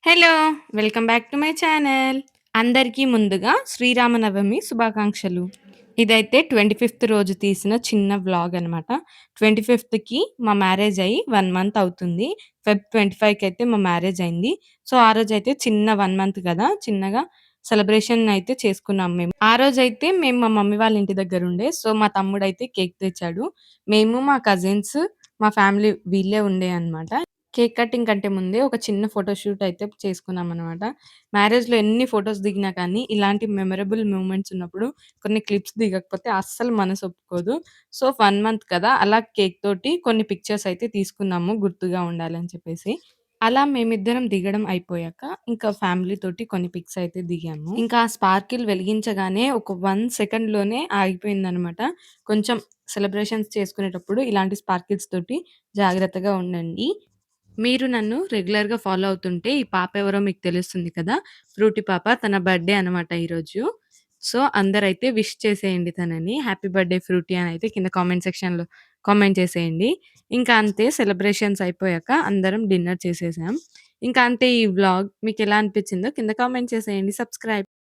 Hello! Welcome back to my channel. అందరికీ ముందుగా శ్రీరామనవమి శుభాకాంక్షలు. ఇదైతే 25థ్ రోజు తీసిన చిన్న వ్లాగ్ అనమాట. 25థ్‌కి మా మ్యారేజ్ అయ్యి 1 మంత్ అవుతుంది. ఫెబ్ 25కి అయితే మా మ్యారేజ్ అయింది. సో, ఆ రోజైతే చిన్న 1 మంత్ కదా! చిన్నగా సెలబ్రేషన్ అయితే చేసుకున్నాం మేము. ఆ రోజైతే మేము మా మమ్మీ వాళ్ళ ఇంటి దగ్గరుండే. సో, మా తమ్ముడైతే కేక్ తెచ్చాడు. మేము, మా కజిన్స్, మా ఫ్యామిలీ వీళ్ళే ఉండే అనమాట. కేక్ కటింగ్ కంటే ముందే ఒక చిన్న ఫోటో షూట్ అయితే చేసుకున్నామనమాట. మ్యారేజ్‌లో ఎన్ని ఫోటోస్ దిగినా కానీ, ఇలాంటి మెమరబుల్ మూమెంట్స్ ఉన్నప్పుడు కొన్ని క్లిప్స్ దిగకపోతే అస్సలు మనసు ఒప్పుకోదు. సో, 1 మంత్ కదా! అలా కేక్ తోటి కొన్ని పిక్చర్స్ అయితే తీసుకున్నాము గుర్తుగా ఉండాలని చెప్పేసి. అలా మేమిద్దరం దిగడం అయిపోయాక, ఇంకా ఫ్యామిలీ తోటి కొన్ని పిక్స్ అయితే దిగాము. ఇంకా ఆ స్పార్కిల్ వెలిగించగానే ఒక 1 సెకండ్‌లోనే ఆగిపోయిందనమాట. కొంచెం సెలబ్రేషన్స్ చేసుకునేటప్పుడు ఇలాంటి స్పార్కిల్స్ తోటి జాగ్రత్తగా ఉండండి. మీరు నన్ను రెగ్యులర్‌గా ఫాలో అవుతుంటే ఈ పాప ఎవరో మీకు తెలుస్తుంది కదా! ఫ్రూటీ పాప. తన బర్త్‌డే అనమాట ఈరోజు. సో, అందరైతే విష్ చేసేయండి తనని. హ్యాపీ బర్త్‌డే ఫ్రూటీ అనైతే కింద కామెంట్ సెక్షన్‌లో కామెంట్ చేసేయండి. ఇంకా అంతే సెలబ్రేషన్స్ అయిపోయాక అందరం డిన్నర్ చేసేసాం. ఇంకా అంతే ఈ వ్లాగ్. మీకెలా అనిపించిందో కింద కామెంట్ చేసేయండి. సబ్స్క్రైబ్.